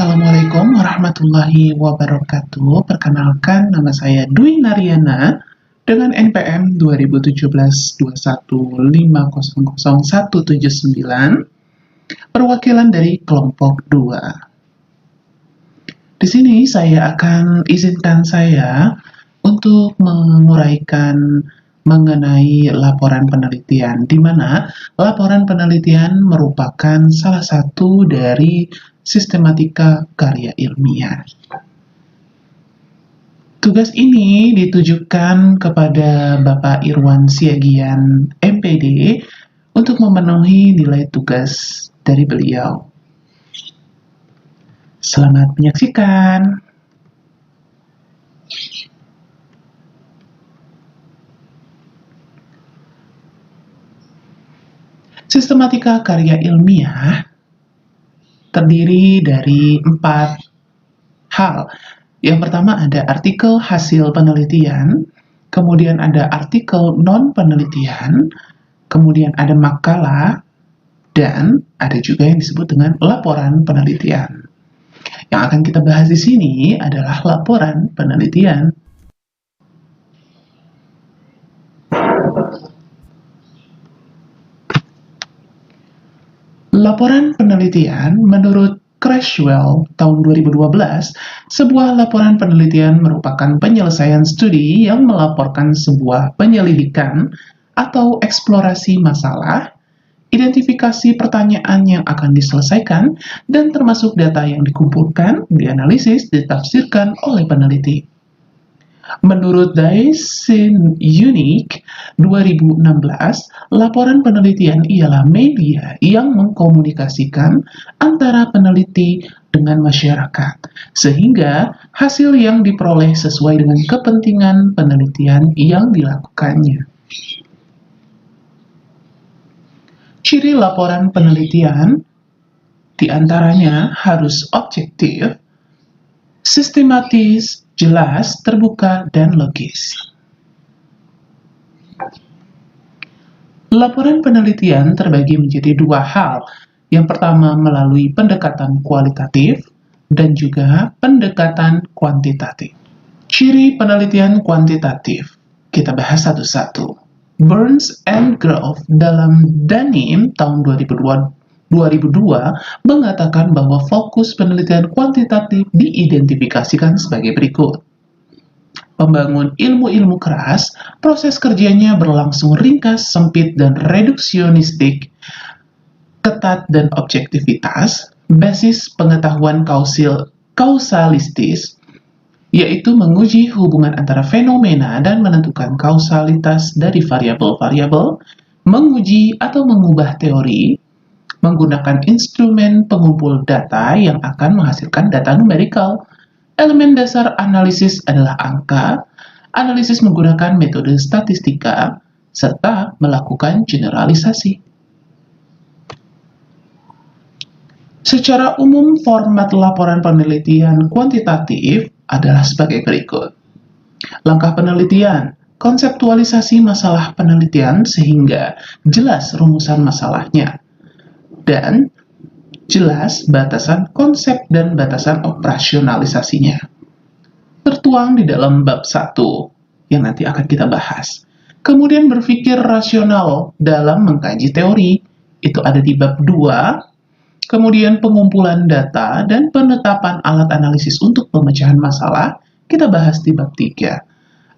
Assalamualaikum warahmatullahi wabarakatuh. Perkenalkan, nama saya Dwi Naryana dengan NPM 2017-21500179, perwakilan dari kelompok 2. Di sini saya akan izinkan saya untuk menguraikan mengenai laporan penelitian, di mana laporan penelitian merupakan salah satu dari sistematika karya ilmiah. Tugas ini ditujukan kepada Bapak Irwan Siagian, MPD, untuk memenuhi nilai tugas dari beliau. Selamat menyaksikan. Sistematika karya ilmiah terdiri dari 4 hal. Yang pertama ada artikel hasil penelitian, kemudian ada artikel non-penelitian, kemudian ada makalah, dan ada juga yang disebut dengan laporan penelitian. Yang akan kita bahas di sini adalah laporan penelitian. Laporan penelitian menurut Creswell tahun 2012, sebuah laporan penelitian merupakan penyelesaian studi yang melaporkan sebuah penyelidikan atau eksplorasi masalah, identifikasi pertanyaan yang akan diselesaikan, dan termasuk data yang dikumpulkan, dianalisis, ditafsirkan oleh peneliti. Menurut Dyson Unique 2016, laporan penelitian ialah media yang mengkomunikasikan antara peneliti dengan masyarakat, sehingga hasil yang diperoleh sesuai dengan kepentingan penelitian yang dilakukannya. Ciri laporan penelitian diantaranya harus objektif, sistematis, jelas, terbuka, dan logis. Laporan penelitian terbagi menjadi 2 hal. Yang pertama melalui pendekatan kualitatif dan juga pendekatan kuantitatif. Ciri penelitian kuantitatif kita bahas satu-satu. Burns and Grove dalam Danim tahun 2002 mengatakan bahwa fokus penelitian kuantitatif diidentifikasikan sebagai berikut. Membangun ilmu-ilmu keras, proses kerjanya berlangsung ringkas, sempit, dan reduksionistik, ketat dan objektivitas, basis pengetahuan kausalistis, yaitu menguji hubungan antara fenomena dan menentukan kausalitas dari variabel-variabel, menguji atau mengubah teori, menggunakan instrumen pengumpul data yang akan menghasilkan data numerikal. Elemen dasar analisis adalah angka, analisis menggunakan metode statistika, serta melakukan generalisasi. Secara umum, format laporan penelitian kuantitatif adalah sebagai berikut. Langkah penelitian, konseptualisasi masalah penelitian sehingga jelas rumusan masalahnya, dan jelas batasan konsep dan batasan operasionalisasinya. Tertuang di dalam bab 1 yang nanti akan kita bahas. Kemudian berpikir rasional dalam mengkaji teori, itu ada di bab 2. Kemudian pengumpulan data dan penetapan alat analisis untuk pemecahan masalah, kita bahas di bab 3.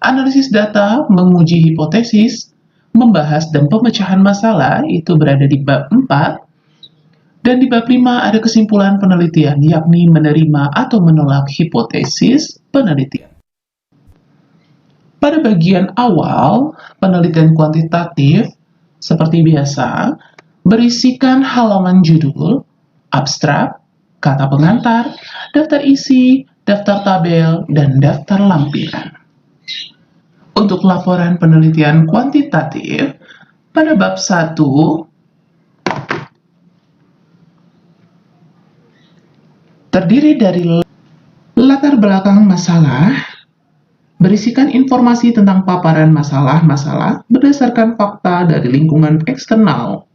Analisis data, menguji hipotesis, membahas dan pemecahan masalah, itu berada di bab 4. Dan di bab 5 ada kesimpulan penelitian, yakni menerima atau menolak hipotesis penelitian. Pada bagian awal, penelitian kuantitatif, seperti biasa, berisikan halaman judul, abstrak, kata pengantar, daftar isi, daftar tabel, dan daftar lampiran. Untuk laporan penelitian kuantitatif, pada bab 1, terdiri dari latar belakang masalah, berisikan informasi tentang paparan masalah-masalah berdasarkan fakta dari lingkungan eksternal,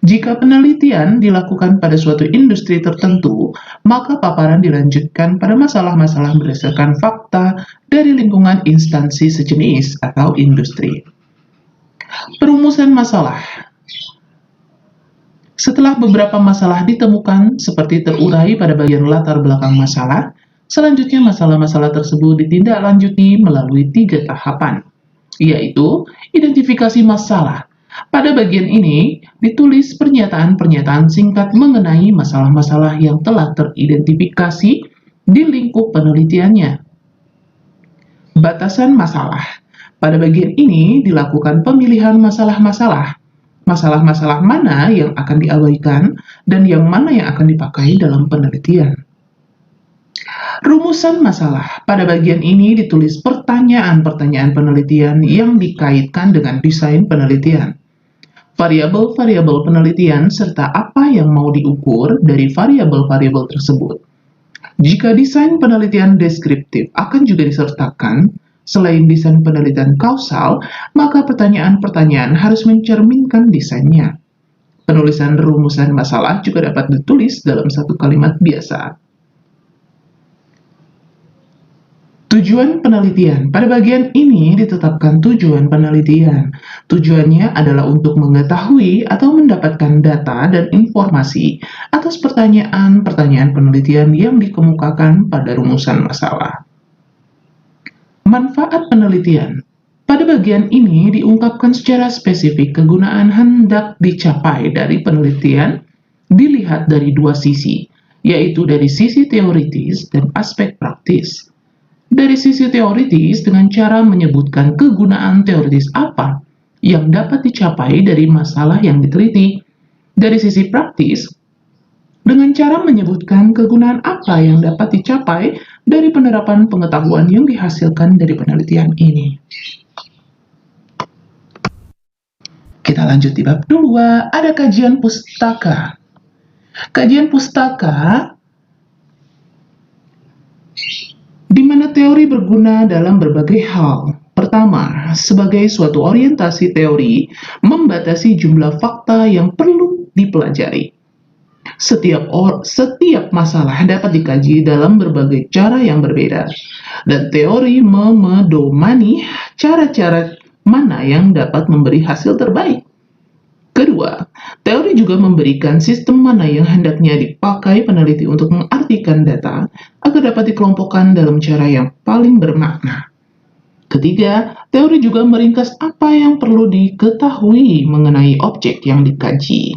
Jika penelitian dilakukan pada suatu industri tertentu, maka paparan dilanjutkan pada masalah-masalah berdasarkan fakta dari lingkungan instansi sejenis atau industri. Perumusan masalah. Setelah beberapa masalah ditemukan seperti terurai pada bagian latar belakang masalah, selanjutnya masalah-masalah tersebut ditindaklanjuti melalui 3 tahapan, yaitu identifikasi masalah. Pada bagian ini, ditulis pernyataan-pernyataan singkat mengenai masalah-masalah yang telah teridentifikasi di lingkup penelitiannya. Batasan masalah. Pada bagian ini dilakukan pemilihan masalah-masalah. Masalah-masalah mana yang akan diabaikan dan yang mana yang akan dipakai dalam penelitian. Rumusan masalah. Pada bagian ini ditulis pertanyaan-pertanyaan penelitian yang dikaitkan dengan desain penelitian. Variabel-variabel penelitian serta apa yang mau diukur dari variabel-variabel tersebut. Jika desain penelitian deskriptif akan juga disertakan, selain desain penelitian kausal, maka pertanyaan-pertanyaan harus mencerminkan desainnya. Penulisan rumusan masalah juga dapat ditulis dalam satu kalimat biasa. Tujuan penelitian. Pada bagian ini ditetapkan tujuan penelitian. Tujuannya adalah untuk mengetahui atau mendapatkan data dan informasi atas pertanyaan-pertanyaan penelitian yang dikemukakan pada rumusan masalah. Manfaat penelitian. Pada bagian ini diungkapkan secara spesifik kegunaan hendak dicapai dari penelitian dilihat dari 2 sisi, yaitu dari sisi teoritis dan aspek praktis. Dari sisi teoritis dengan cara menyebutkan kegunaan teoritis apa yang dapat dicapai dari masalah yang diteliti. Dari sisi praktis, dengan cara menyebutkan kegunaan apa yang dapat dicapai dari penerapan pengetahuan yang dihasilkan dari penelitian ini. Kita lanjut di bab 2, ada kajian pustaka. Kajian pustaka di mana teori berguna dalam berbagai hal. Pertama, sebagai suatu orientasi teori, membatasi jumlah fakta yang perlu dipelajari. Setiap masalah dapat dikaji dalam berbagai cara yang berbeda, dan teori memedomani cara-cara mana yang dapat memberi hasil terbaik. Kedua, teori juga memberikan sistem mana yang hendaknya dipakai peneliti untuk mengartikan data agar dapat dikelompokkan dalam cara yang paling bermakna. Ketiga, teori juga meringkas apa yang perlu diketahui mengenai objek yang dikaji.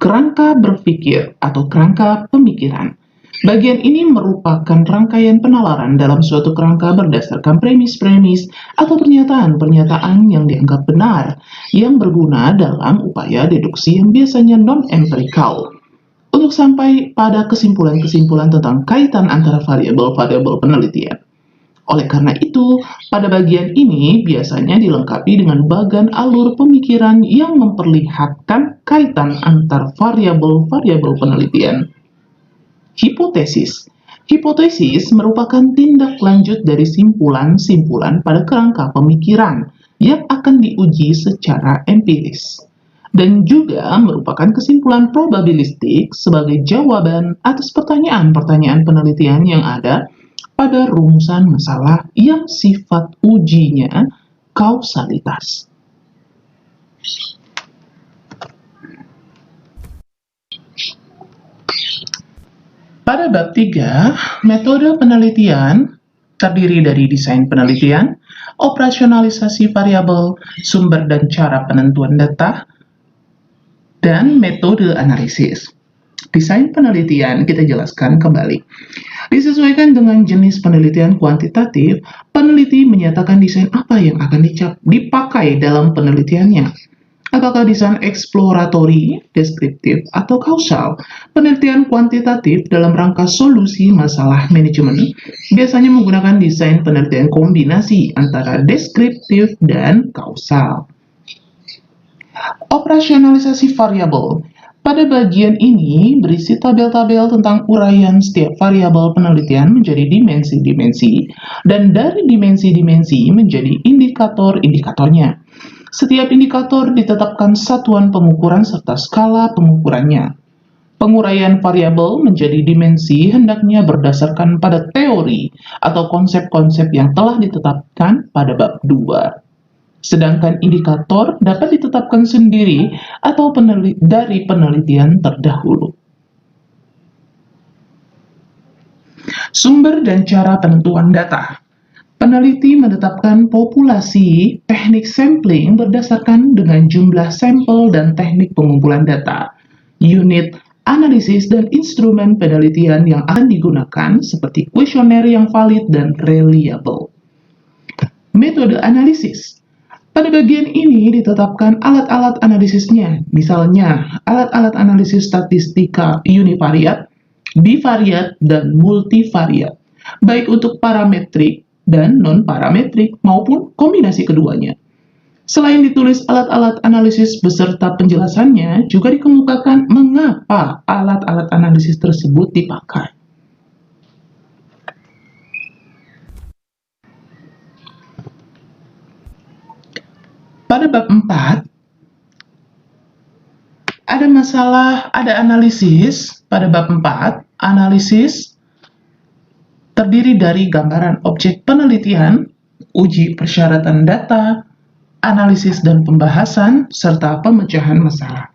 Kerangka berpikir atau kerangka pemikiran. Bagian ini merupakan rangkaian penalaran dalam suatu kerangka berdasarkan premis-premis atau pernyataan-pernyataan yang dianggap benar, yang berguna dalam upaya deduksi yang biasanya non-empirikal, untuk sampai pada kesimpulan-kesimpulan tentang kaitan antara variabel-variabel penelitian. Oleh karena itu, pada bagian ini biasanya dilengkapi dengan bagan alur pemikiran yang memperlihatkan kaitan antar variabel-variabel penelitian. Hipotesis. Hipotesis merupakan tindak lanjut dari simpulan-simpulan pada kerangka pemikiran yang akan diuji secara empiris, dan juga merupakan kesimpulan probabilistik sebagai jawaban atas pertanyaan-pertanyaan penelitian yang ada pada rumusan masalah yang sifat ujinya kausalitas. Pada bab 3, metode penelitian terdiri dari desain penelitian, operasionalisasi variabel, sumber dan cara penentuan data, dan metode analisis. Desain penelitian kita jelaskan kembali. Disesuaikan dengan jenis penelitian kuantitatif, peneliti menyatakan desain apa yang akan dipakai dalam penelitiannya. Apakah desain eksploratory, deskriptif, atau kausal? Penelitian kuantitatif dalam rangka solusi masalah manajemen biasanya menggunakan desain penelitian kombinasi antara deskriptif dan kausal. Operasionalisasi variabel. Pada bagian ini berisi tabel-tabel tentang uraian setiap variabel penelitian menjadi dimensi-dimensi, dan dari dimensi-dimensi menjadi indikator-indikatornya. Setiap indikator ditetapkan satuan pengukuran serta skala pengukurannya. Penguraian variabel menjadi dimensi hendaknya berdasarkan pada teori atau konsep-konsep yang telah ditetapkan pada bab 2. Sedangkan indikator dapat ditetapkan sendiri atau dari penelitian terdahulu. Sumber dan cara penentuan data. Peneliti menetapkan populasi teknik sampling berdasarkan dengan jumlah sampel dan teknik pengumpulan data, unit analisis dan instrumen penelitian yang akan digunakan seperti kuesioner yang valid dan reliable. Metode analisis. Pada bagian ini ditetapkan alat-alat analisisnya, misalnya alat-alat analisis statistika univariat, bivariat, dan multivariat, baik untuk parametrik dan non-parametrik maupun kombinasi keduanya. Selain ditulis alat-alat analisis beserta penjelasannya, juga dikemukakan mengapa alat-alat analisis tersebut dipakai. Pada bab 4, ada analisis. Pada bab 4, analisis terdiri dari gambaran objek penelitian, uji persyaratan data, analisis dan pembahasan, serta pemecahan masalah.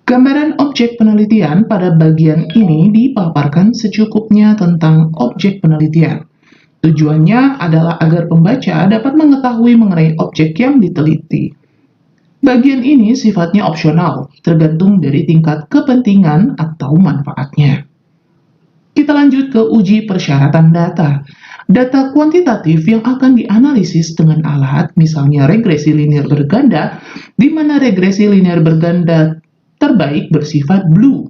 Gambaran objek penelitian pada bagian ini dipaparkan secukupnya tentang objek penelitian. Tujuannya adalah agar pembaca dapat mengetahui mengenai objek yang diteliti. Bagian ini sifatnya opsional, tergantung dari tingkat kepentingan atau manfaatnya. Kita lanjut ke uji persyaratan data. Data kuantitatif yang akan dianalisis dengan alat, misalnya regresi linear berganda, di mana regresi linear berganda terbaik bersifat blue.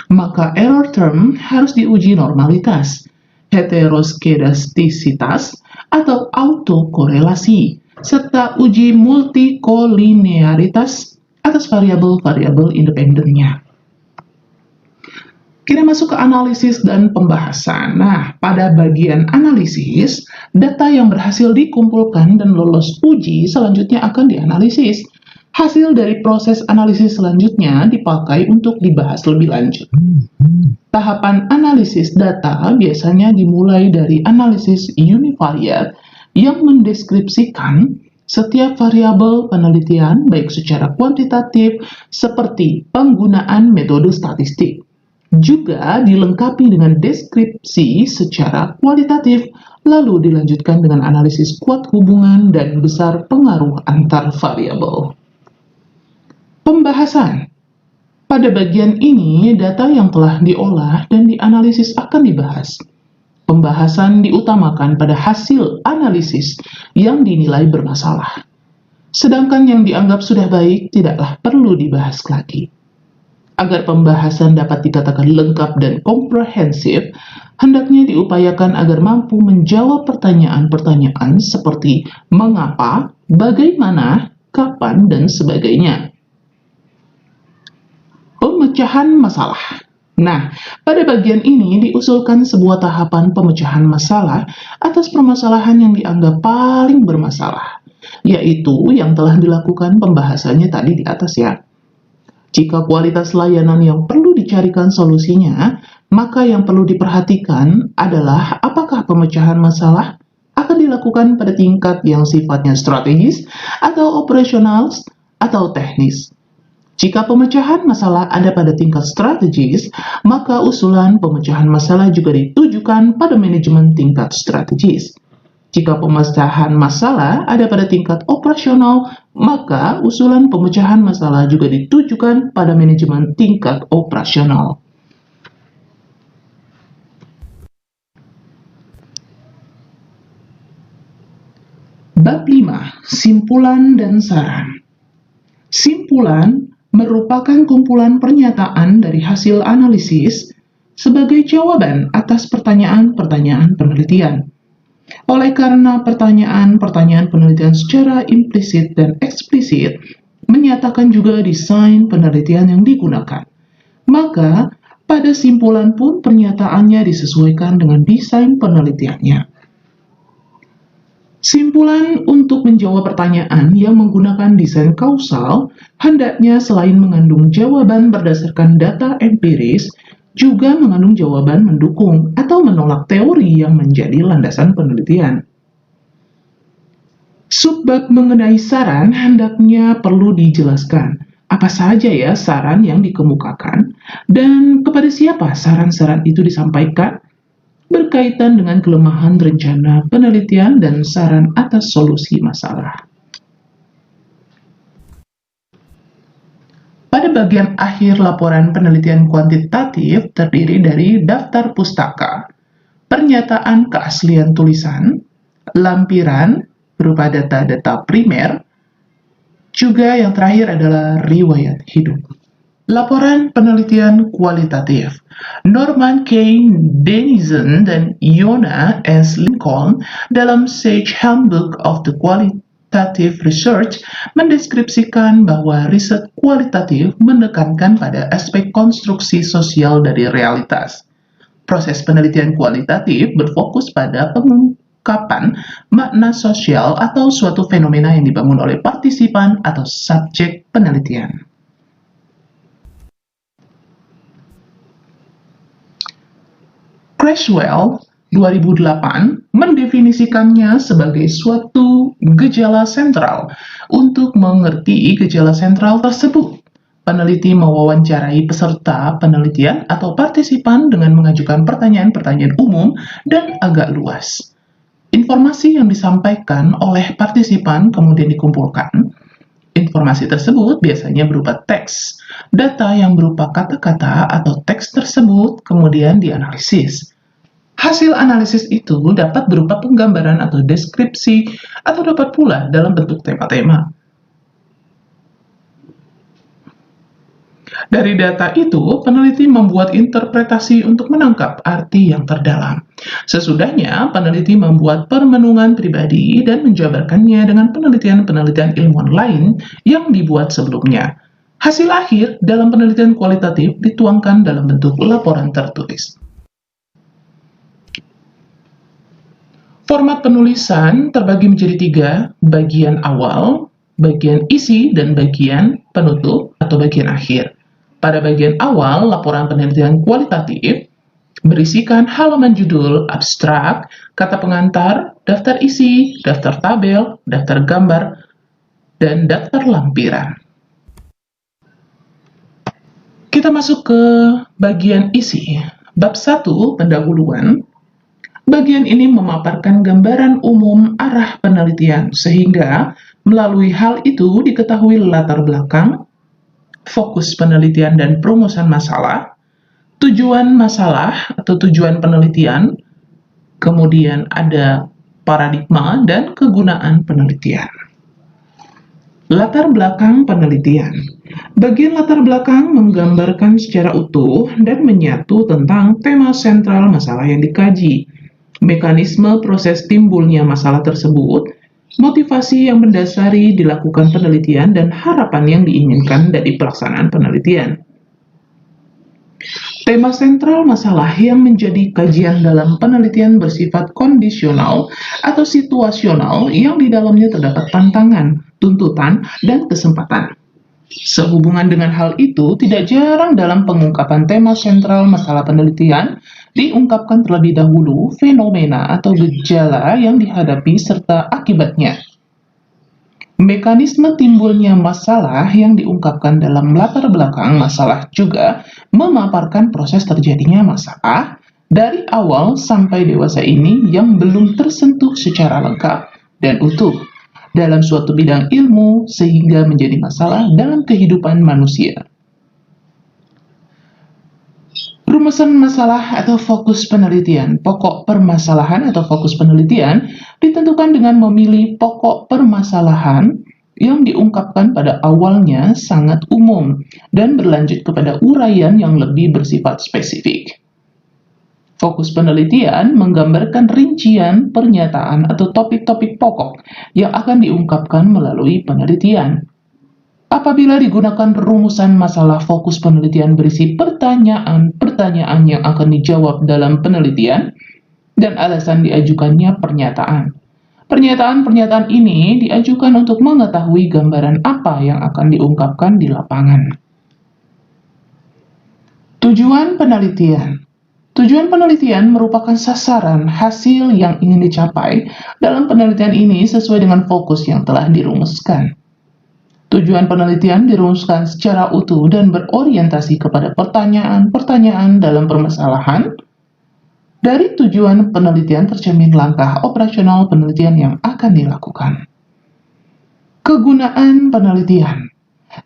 Maka error term harus diuji normalitas, heteroskedastisitas, atau autokorelasi, serta uji multikolinearitas atas variabel-variabel independennya. Kita masuk ke analisis dan pembahasan. Nah, pada bagian analisis, data yang berhasil dikumpulkan dan lolos uji selanjutnya akan dianalisis. Hasil dari proses analisis selanjutnya dipakai untuk dibahas lebih lanjut. Tahapan analisis data biasanya dimulai dari analisis univariat yang mendeskripsikan setiap variabel penelitian baik secara kuantitatif seperti penggunaan metode statistik. Juga dilengkapi dengan deskripsi secara kualitatif, lalu dilanjutkan dengan analisis kuat hubungan dan besar pengaruh antar variabel. Pembahasan. Pada bagian ini, data yang telah diolah dan dianalisis akan dibahas. Pembahasan diutamakan pada hasil analisis yang dinilai bermasalah. Sedangkan yang dianggap sudah baik tidaklah perlu dibahas lagi. Agar pembahasan dapat dikatakan lengkap dan komprehensif, hendaknya diupayakan agar mampu menjawab pertanyaan-pertanyaan seperti mengapa, bagaimana, kapan, dan sebagainya. Pemecahan masalah. Nah, pada bagian ini diusulkan sebuah tahapan pemecahan masalah atas permasalahan yang dianggap paling bermasalah, yaitu yang telah dilakukan pembahasannya tadi di atas ya. Jika kualitas layanan yang perlu dicarikan solusinya, maka yang perlu diperhatikan adalah apakah pemecahan masalah akan dilakukan pada tingkat yang sifatnya strategis atau operasional atau teknis. Jika pemecahan masalah ada pada tingkat strategis, maka usulan pemecahan masalah juga ditujukan pada manajemen tingkat strategis. Jika pemecahan masalah ada pada tingkat operasional, maka usulan pemecahan masalah juga ditujukan pada manajemen tingkat operasional. Bab 5. Simpulan dan saran. Simpulan merupakan kumpulan pernyataan dari hasil analisis sebagai jawaban atas pertanyaan-pertanyaan penelitian. Oleh karena pertanyaan-pertanyaan penelitian secara implisit dan eksplisit menyatakan juga desain penelitian yang digunakan, maka pada simpulan pun pernyataannya disesuaikan dengan desain penelitiannya. Simpulan untuk menjawab pertanyaan yang menggunakan desain kausal hendaknya selain mengandung jawaban berdasarkan data empiris, juga mengandung jawaban mendukung atau menolak teori yang menjadi landasan penelitian. Subbab mengenai saran hendaknya perlu dijelaskan apa saja ya saran yang dikemukakan dan kepada siapa saran-saran itu disampaikan, berkaitan dengan kelemahan rencana penelitian dan saran atas solusi masalah. Pada bagian akhir laporan penelitian kuantitatif terdiri dari daftar pustaka, pernyataan keaslian tulisan, lampiran berupa data-data primer, juga yang terakhir adalah riwayat hidup. Laporan penelitian kualitatif. Norman K. Dennison dan Iona S. Lincoln dalam Sage Handbook of the Qualitative Research mendeskripsikan bahwa riset kualitatif menekankan pada aspek konstruksi sosial dari realitas. Proses penelitian kualitatif berfokus pada pengungkapan makna sosial atau suatu fenomena yang dibangun oleh partisipan atau subjek penelitian. Creswell 2008 mendefinisikannya sebagai suatu gejala sentral. Untuk mengerti gejala sentral tersebut, peneliti mewawancarai peserta penelitian atau partisipan dengan mengajukan pertanyaan-pertanyaan umum dan agak luas. Informasi yang disampaikan oleh partisipan kemudian dikumpulkan. Informasi tersebut biasanya berupa teks. Data yang berupa kata-kata atau teks tersebut kemudian dianalisis. Hasil analisis itu dapat berupa penggambaran atau deskripsi atau dapat pula dalam bentuk tema-tema. Dari data itu, peneliti membuat interpretasi untuk menangkap arti yang terdalam. Sesudahnya, peneliti membuat permenungan pribadi dan menjabarkannya dengan penelitian-penelitian ilmuwan lain yang dibuat sebelumnya. Hasil akhir dalam penelitian kualitatif dituangkan dalam bentuk laporan tertulis. Format penulisan terbagi menjadi 3, bagian awal, bagian isi, dan bagian penutup atau bagian akhir. Pada bagian awal, laporan penelitian kualitatif berisikan halaman judul, abstrak, kata pengantar, daftar isi, daftar tabel, daftar gambar, dan daftar lampiran. Kita masuk ke bagian isi. Bab 1, pendahuluan. Bagian ini memaparkan gambaran umum arah penelitian, sehingga melalui hal itu diketahui latar belakang, fokus penelitian dan perumusan masalah, tujuan masalah atau tujuan penelitian, kemudian ada paradigma dan kegunaan penelitian. Latar belakang penelitian. Bagian latar belakang menggambarkan secara utuh dan menyatu tentang tema sentral masalah yang dikaji, mekanisme proses timbulnya masalah tersebut, motivasi yang mendasari dilakukan penelitian, dan harapan yang diinginkan dari pelaksanaan penelitian. Tema sentral masalah yang menjadi kajian dalam penelitian bersifat kondisional atau situasional yang di dalamnya terdapat tantangan, tuntutan, dan kesempatan. Sehubungan dengan hal itu, tidak jarang dalam pengungkapan tema sentral masalah penelitian, diungkapkan terlebih dahulu fenomena atau gejala yang dihadapi serta akibatnya. Mekanisme timbulnya masalah yang diungkapkan dalam latar belakang masalah juga memaparkan proses terjadinya masalah dari awal sampai dewasa ini yang belum tersentuh secara lengkap dan utuh dalam suatu bidang ilmu sehingga menjadi masalah dalam kehidupan manusia. Rumusan masalah atau fokus penelitian. Pokok permasalahan atau fokus penelitian ditentukan dengan memilih pokok permasalahan yang diungkapkan pada awalnya sangat umum dan berlanjut kepada uraian yang lebih bersifat spesifik. Fokus penelitian menggambarkan rincian pernyataan atau topik-topik pokok yang akan diungkapkan melalui penelitian. Apabila digunakan rumusan masalah fokus penelitian berisi pertanyaan-pertanyaan yang akan dijawab dalam penelitian dan alasan diajukannya pernyataan. Pernyataan-pernyataan ini diajukan untuk mengetahui gambaran apa yang akan diungkapkan di lapangan. Tujuan penelitian. Tujuan penelitian merupakan sasaran hasil yang ingin dicapai dalam penelitian ini sesuai dengan fokus yang telah dirumuskan. Tujuan penelitian dirumuskan secara utuh dan berorientasi kepada pertanyaan-pertanyaan dalam permasalahan. Dari tujuan penelitian tercermin langkah operasional penelitian yang akan dilakukan. Kegunaan penelitian.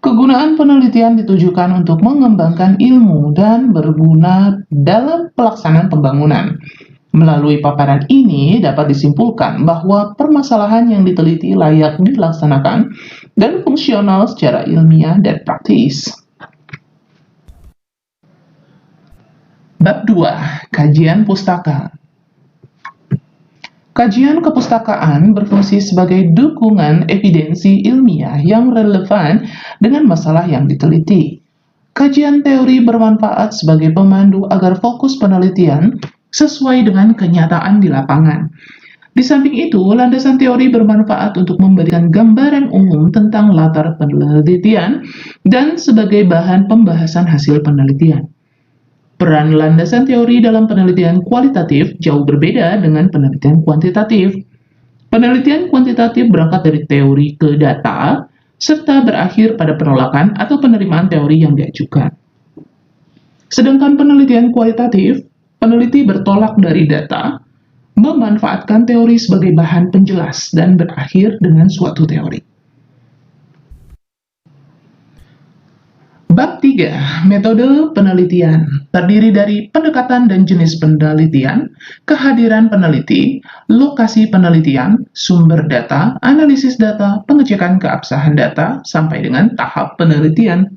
Kegunaan penelitian ditujukan untuk mengembangkan ilmu dan berguna dalam pelaksanaan pembangunan. Melalui paparan ini dapat disimpulkan bahwa permasalahan yang diteliti layak dilaksanakan dan fungsional secara ilmiah dan praktis. Bab 2. Kajian pustaka. Kajian kepustakaan berfungsi sebagai dukungan evidensi ilmiah yang relevan dengan masalah yang diteliti. Kajian teori bermanfaat sebagai pemandu agar fokus penelitian sesuai dengan kenyataan di lapangan. Di samping itu, landasan teori bermanfaat untuk memberikan gambaran umum tentang latar penelitian dan sebagai bahan pembahasan hasil penelitian. Peran landasan teori dalam penelitian kualitatif jauh berbeda dengan penelitian kuantitatif. Penelitian kuantitatif berangkat dari teori ke data, serta berakhir pada penolakan atau penerimaan teori yang diajukan. Sedangkan penelitian kualitatif, peneliti bertolak dari data, memanfaatkan teori sebagai bahan penjelas dan berakhir dengan suatu teori. Bab 3. Metode penelitian terdiri dari pendekatan dan jenis penelitian, kehadiran peneliti, lokasi penelitian, sumber data, analisis data, pengecekan keabsahan data, sampai dengan tahap penelitian.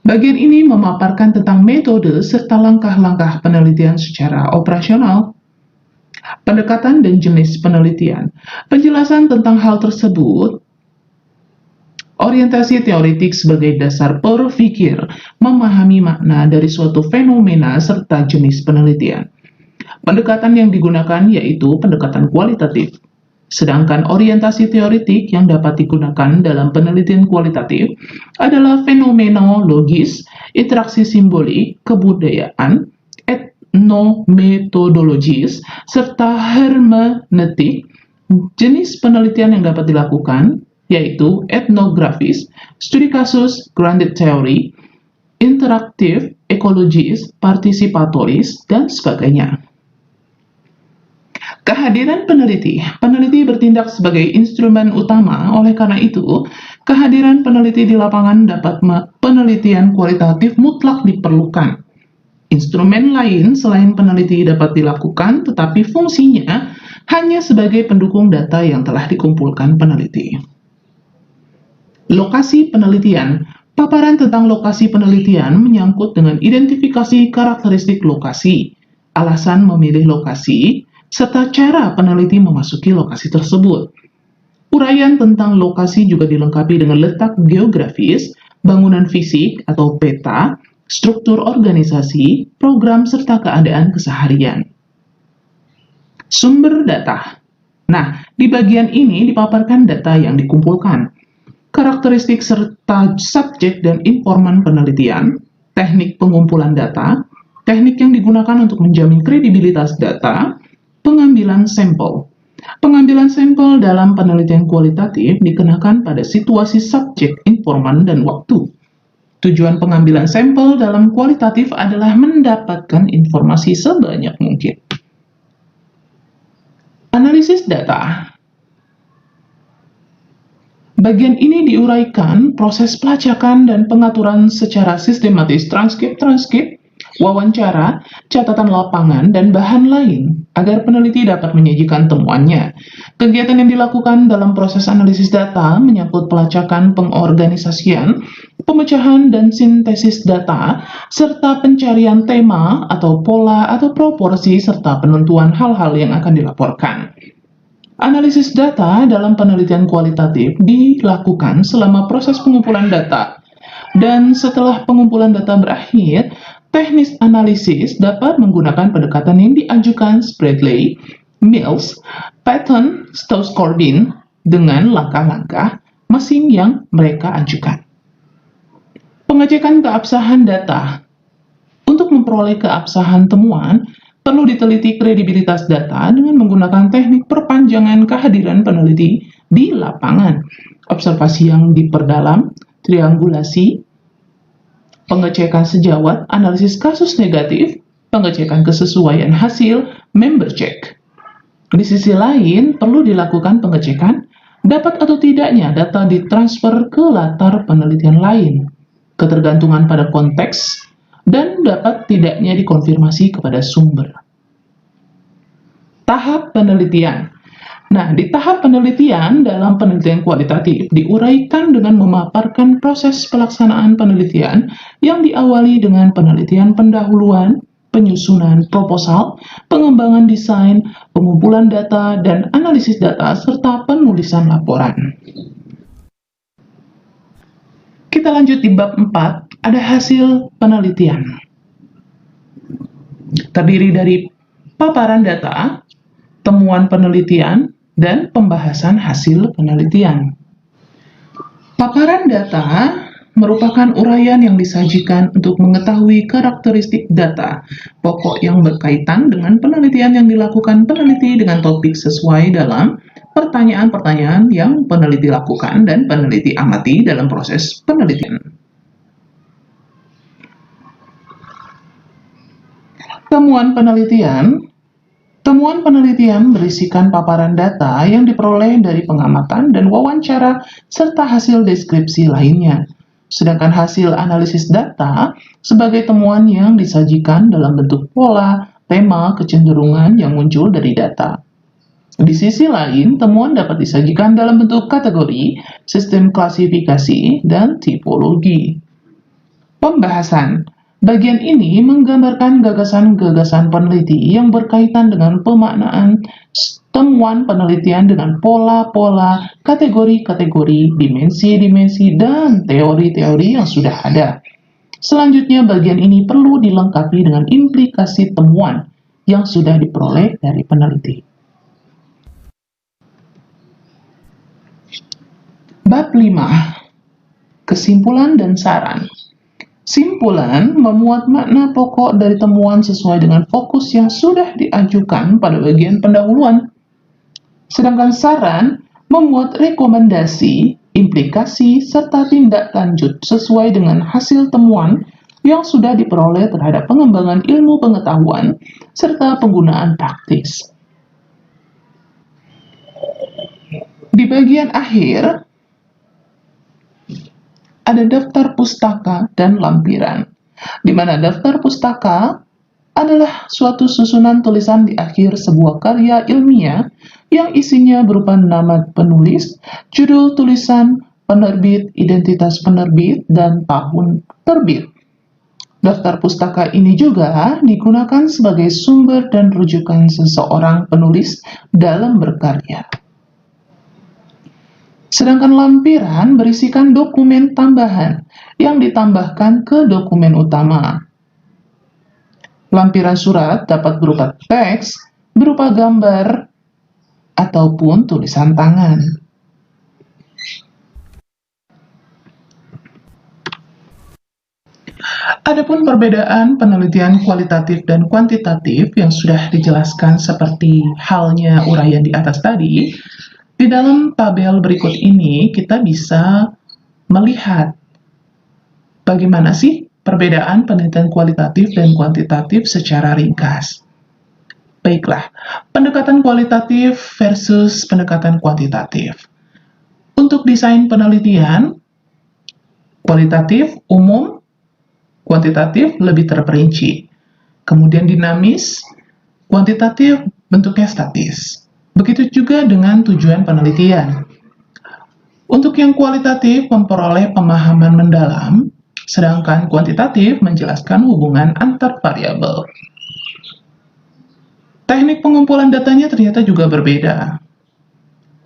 Bagian ini memaparkan tentang metode serta langkah-langkah penelitian secara operasional. Pendekatan dan jenis penelitian. Penjelasan tentang hal tersebut. Orientasi teoritik sebagai dasar berpikir, memahami makna dari suatu fenomena serta jenis penelitian. Pendekatan yang digunakan yaitu pendekatan kualitatif. Sedangkan orientasi teoritik yang dapat digunakan dalam penelitian kualitatif adalah fenomenologis, interaksi simbolik, kebudayaan, etnometodologis, serta hermeneutik. Jenis penelitian yang dapat dilakukan yaitu etnografis, studi kasus, grounded theory, interaktif, ekologis, partisipatoris, dan sebagainya. Kehadiran peneliti. Peneliti bertindak sebagai instrumen utama, oleh karena itu, kehadiran peneliti di lapangan dapat penelitian kualitatif mutlak diperlukan. Instrumen lain selain peneliti dapat dilakukan, tetapi fungsinya hanya sebagai pendukung data yang telah dikumpulkan peneliti. Lokasi penelitian. Paparan tentang lokasi penelitian menyangkut dengan identifikasi karakteristik lokasi, alasan memilih lokasi, serta cara peneliti memasuki lokasi tersebut. Uraian tentang lokasi juga dilengkapi dengan letak geografis, bangunan fisik atau peta, struktur organisasi, program, serta keadaan keseharian. Sumber data. Nah, di bagian ini dipaparkan data yang dikumpulkan. Karakteristik serta subjek dan informan penelitian, teknik pengumpulan data, teknik yang digunakan untuk menjamin kredibilitas data, pengambilan sampel. Pengambilan sampel dalam penelitian kualitatif dikenakan pada situasi subjek, informan, dan waktu. Tujuan pengambilan sampel dalam kualitatif adalah mendapatkan informasi sebanyak mungkin. Analisis data. Bagian ini diuraikan proses pelacakan dan pengaturan secara sistematis transkrip, wawancara, catatan lapangan, dan bahan lain agar peneliti dapat menyajikan temuannya. Kegiatan yang dilakukan dalam proses analisis data menyangkut pelacakan, pengorganisasian, pemecahan dan sintesis data, serta pencarian tema atau pola atau proporsi serta penentuan hal-hal yang akan dilaporkan. Analisis data dalam penelitian kualitatif dilakukan selama proses pengumpulan data, dan setelah pengumpulan data berakhir, teknis analisis dapat menggunakan pendekatan yang diajukan Spradley, Mills, Patton, Stokes-Corbin dengan langkah-langkah mesin yang mereka ajukan. Pengecekan keabsahan data. Untuk memperoleh keabsahan temuan, perlu diteliti kredibilitas data dengan menggunakan teknik perpanjangan kehadiran peneliti di lapangan, observasi yang diperdalam, triangulasi, pengecekan sejawat, analisis kasus negatif, pengecekan kesesuaian hasil, member check. Di sisi lain, perlu dilakukan pengecekan dapat atau tidaknya data ditransfer ke latar penelitian lain, ketergantungan pada konteks, dan dapat tidaknya dikonfirmasi kepada sumber. Tahap penelitian. Nah, di tahap penelitian dalam penelitian kualitatif diuraikan dengan memaparkan proses pelaksanaan penelitian yang diawali dengan penelitian pendahuluan, penyusunan proposal, pengembangan desain, pengumpulan data, dan analisis data, serta penulisan laporan. Kita lanjut di bab 4, ada hasil penelitian. Terdiri dari paparan data, temuan penelitian, dan pembahasan hasil penelitian. Paparan data merupakan uraian yang disajikan untuk mengetahui karakteristik data pokok yang berkaitan dengan penelitian yang dilakukan peneliti dengan topik sesuai dalam pertanyaan-pertanyaan yang peneliti lakukan dan peneliti amati dalam proses penelitian. Temuan penelitian. Temuan penelitian berisikan paparan data yang diperoleh dari pengamatan dan wawancara serta hasil deskripsi lainnya. Sedangkan hasil analisis data sebagai temuan yang disajikan dalam bentuk pola, tema, kecenderungan yang muncul dari data. Di sisi lain, temuan dapat disajikan dalam bentuk kategori, sistem klasifikasi, dan tipologi. Pembahasan. Bagian ini menggambarkan gagasan-gagasan peneliti yang berkaitan dengan pemaknaan temuan penelitian dengan pola-pola, kategori-kategori, dimensi-dimensi, dan teori-teori yang sudah ada. Selanjutnya, bagian ini perlu dilengkapi dengan implikasi temuan yang sudah diperoleh dari peneliti. Bab 5. Kesimpulan dan saran. Simpulan memuat makna pokok dari temuan sesuai dengan fokus yang sudah diajukan pada bagian pendahuluan. Sedangkan saran memuat rekomendasi, implikasi, serta tindak lanjut sesuai dengan hasil temuan yang sudah diperoleh terhadap pengembangan ilmu pengetahuan serta penggunaan praktis. Di bagian akhir, ada daftar pustaka dan lampiran, di mana daftar pustaka adalah suatu susunan tulisan di akhir sebuah karya ilmiah yang isinya berupa nama penulis, judul tulisan, penerbit, identitas penerbit, dan tahun terbit. Daftar pustaka ini juga digunakan sebagai sumber dan rujukan seseorang penulis dalam berkarya. Sedangkan lampiran berisikan dokumen tambahan yang ditambahkan ke dokumen utama. Lampiran surat dapat berupa teks, berupa gambar, ataupun tulisan tangan. Adapun perbedaan penelitian kualitatif dan kuantitatif yang sudah dijelaskan seperti halnya uraian di atas tadi, di dalam tabel berikut ini kita bisa melihat bagaimana sih perbedaan penelitian kualitatif dan kuantitatif secara ringkas. Baiklah, pendekatan kualitatif versus pendekatan kuantitatif. Untuk desain penelitian, kualitatif umum, kuantitatif lebih terperinci. Kemudian dinamis, kuantitatif bentuknya statis. Begitu juga dengan tujuan penelitian. Untuk yang kualitatif memperoleh pemahaman mendalam, sedangkan kuantitatif menjelaskan hubungan antar variabel. Teknik pengumpulan datanya ternyata juga berbeda.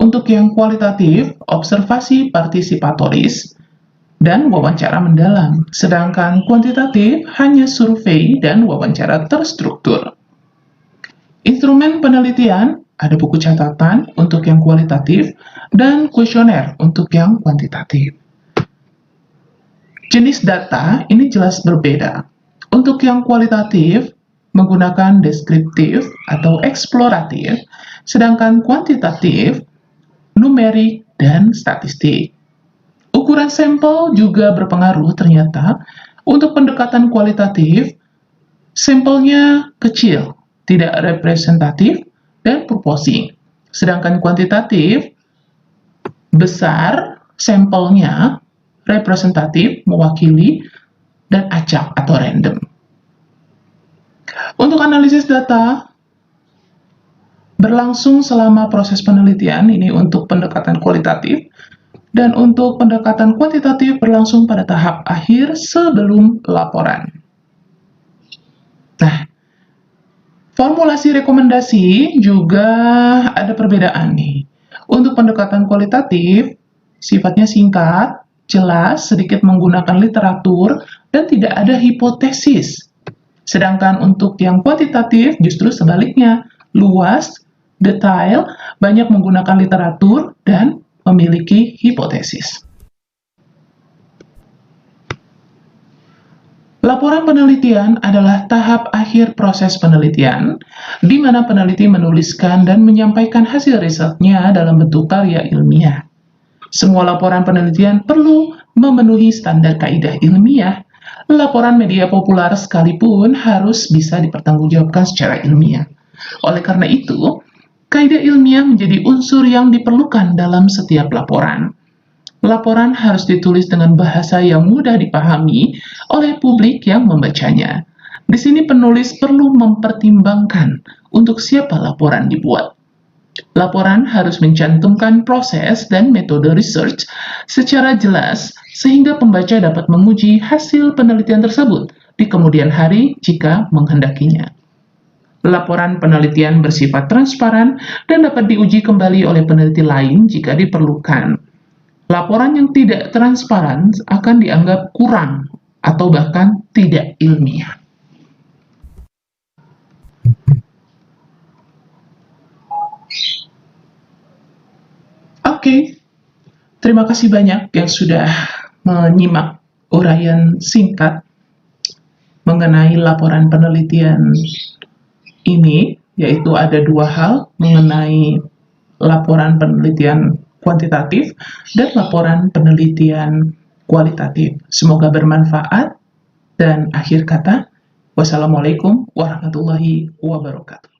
Untuk yang kualitatif, observasi partisipatoris dan wawancara mendalam, sedangkan kuantitatif hanya survei dan wawancara terstruktur. Instrumen penelitian ada buku catatan untuk yang kualitatif, dan kuesioner untuk yang kuantitatif. Jenis data ini jelas berbeda. Untuk yang kualitatif, menggunakan deskriptif atau eksploratif, sedangkan kuantitatif, numerik, dan statistik. Ukuran sampel juga berpengaruh ternyata. Untuk pendekatan kualitatif, sampelnya kecil, tidak representatif, dan proporsi. Sedangkan kuantitatif, besar, sampelnya representatif, mewakili, dan acak atau random. Untuk analisis data, berlangsung selama proses penelitian, ini untuk pendekatan kualitatif, dan untuk pendekatan kuantitatif berlangsung pada tahap akhir sebelum laporan. Nah, formulasi rekomendasi juga ada perbedaan nih. Untuk pendekatan kualitatif, sifatnya singkat, jelas, sedikit menggunakan literatur, dan tidak ada hipotesis. Sedangkan untuk yang kuantitatif justru sebaliknya, luas, detail, banyak menggunakan literatur, dan memiliki hipotesis. Laporan penelitian adalah tahap akhir proses penelitian, di mana peneliti menuliskan dan menyampaikan hasil risetnya dalam bentuk karya ilmiah. Semua laporan penelitian perlu memenuhi standar kaidah ilmiah. Laporan media populer sekalipun harus bisa dipertanggungjawabkan secara ilmiah. Oleh karena itu, kaidah ilmiah menjadi unsur yang diperlukan dalam setiap laporan. Laporan harus ditulis dengan bahasa yang mudah dipahami oleh publik yang membacanya. Di sini penulis perlu mempertimbangkan untuk siapa laporan dibuat. Laporan harus mencantumkan proses dan metode research secara jelas sehingga pembaca dapat menguji hasil penelitian tersebut di kemudian hari jika menghendakinya. Laporan penelitian bersifat transparan dan dapat diuji kembali oleh peneliti lain jika diperlukan. Laporan yang tidak transparan akan dianggap kurang atau bahkan tidak ilmiah. Oke, terima kasih banyak yang sudah menyimak uraian singkat mengenai laporan penelitian ini, yaitu ada dua hal mengenai laporan penelitian kuantitatif dan laporan penelitian kualitatif. Semoga bermanfaat, dan akhir kata, wassalamualaikum warahmatullahi wabarakatuh.